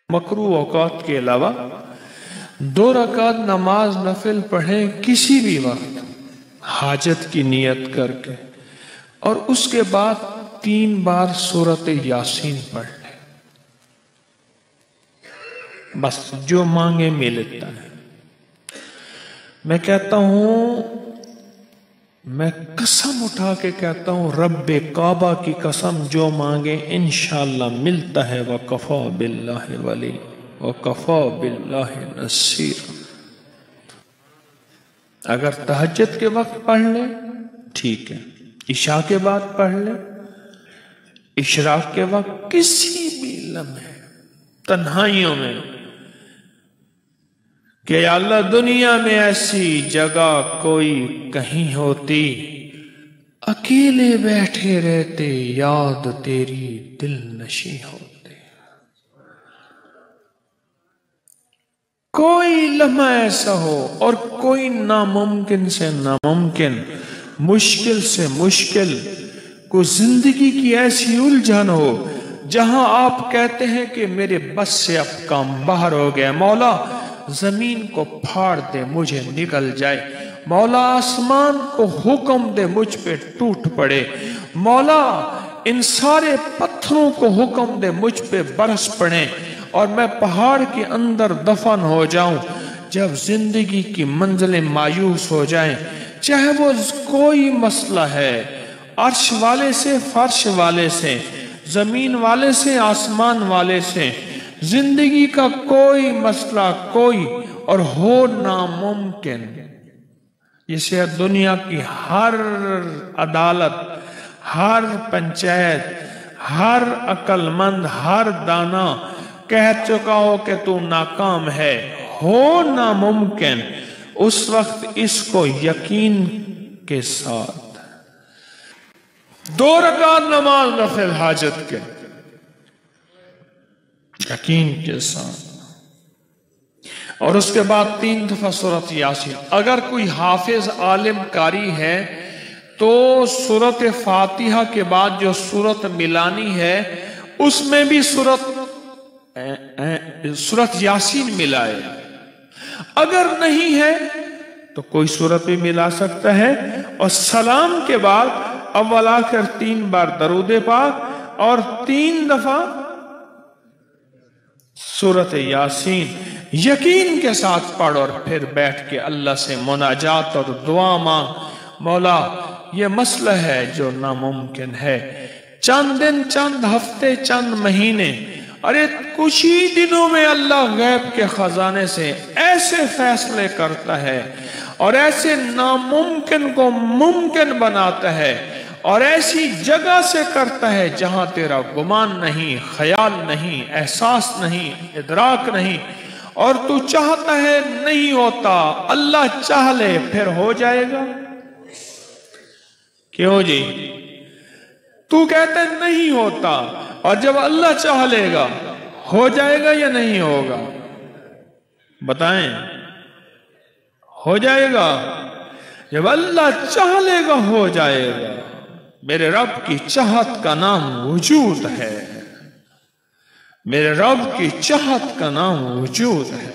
मकरूह औकात के अलावा 2 रकात नमाज नफिल पढ़ें किसी भी वक्त हाजत की नियत करके, और उसके बाद 3 बार सूरत यासीन पढ़ लें। बस जो मांगे मिलता है। मैं कहता हूं, मैं कसम उठा के कहता हूं, रब्बे काबा की कसम, जो मांगे इंशाअल्लाह मिलता है। वकफा बिल्लाहि वली वकफा बिल्लाहि नसीर। अगर तहज्जुद के वक्त पढ़ ले ठीक है, इशा के बाद पढ़ ले, इशराक के वक्त, किसी भी लम्हे तन्हाइयों में कि अल्लाह दुनिया में ऐसी जगह कोई कहीं होती, अकेले बैठे रहते, याद तेरी दिल नशी होती। कोई लम्हा ऐसा हो और कोई नामुमकिन से नामुमकिन, मुश्किल से मुश्किल, कोई जिंदगी की ऐसी उलझन हो जहां आप कहते हैं कि मेरे बस से अब काम बाहर हो गया, मौला जमीन को फाड़ दे मुझे निकल जाए, मौला आसमान को हुक्म दे मुझ पे टूट पड़े, मौला इन सारे पत्थरों को हुक्म दे मुझ पे बरस पड़े और मैं पहाड़ के अंदर दफन हो जाऊं। जब जिंदगी की मंजिलें मायूस हो जाएं, चाहे वो कोई मसला है, अर्श वाले से फर्श वाले से, जमीन वाले से आसमान वाले से, जिंदगी का कोई मसला कोई और हो नामुमकिन, जिसे दुनिया की हर अदालत, हर पंचायत, हर अक्लमंद, हर दाना कह चुका हो कि तू नाकाम है, हो नामुमकिन, उस वक्त इसको यकीन के साथ 2 रकात नमाज नफिल हाजत के यकीन के साथ, और उसके बाद 3 दफा सूरत यासीन। अगर कोई हाफिज आलिम कारी है तो सूरत फातिहा के बाद जो सूरत मिलानी है उसमें भी सूरत यासीन मिलाए। अगर नहीं है तो कोई सूरत भी मिला सकता है, और सलाम के बाद अव्वल आखिर 3 बार दरूद पाक और 3 दफा सूरत यासीन यकीन के साथ पढ़, और फिर बैठ के अल्लाह से मुनाजात और दुआ मांग, मौला ये मसला है जो नामुमकिन है, चंद दिन, चंद हफ्ते, चंद महीने, अरे कुछ ही दिनों में अल्लाह गैब के खजाने से ऐसे फैसले करता है और ऐसे नामुमकिन को मुमकिन बनाता है और ऐसी जगह से करता है जहां तेरा गुमान नहीं, ख्याल नहीं, एहसास नहीं, इदराक नहीं, और तू चाहता है नहीं होता, अल्लाह चाह ले फिर हो जाएगा। क्यों जी? तू कहता है नहीं होता, और जब अल्लाह चाह लेगा हो जाएगा या नहीं होगा? बताएं, हो जाएगा। जब अल्लाह चाह लेगा हो जाएगा। मेरे रब की चाहत का नाम वजूद है, मेरे रब की चाहत का नाम वजूद है।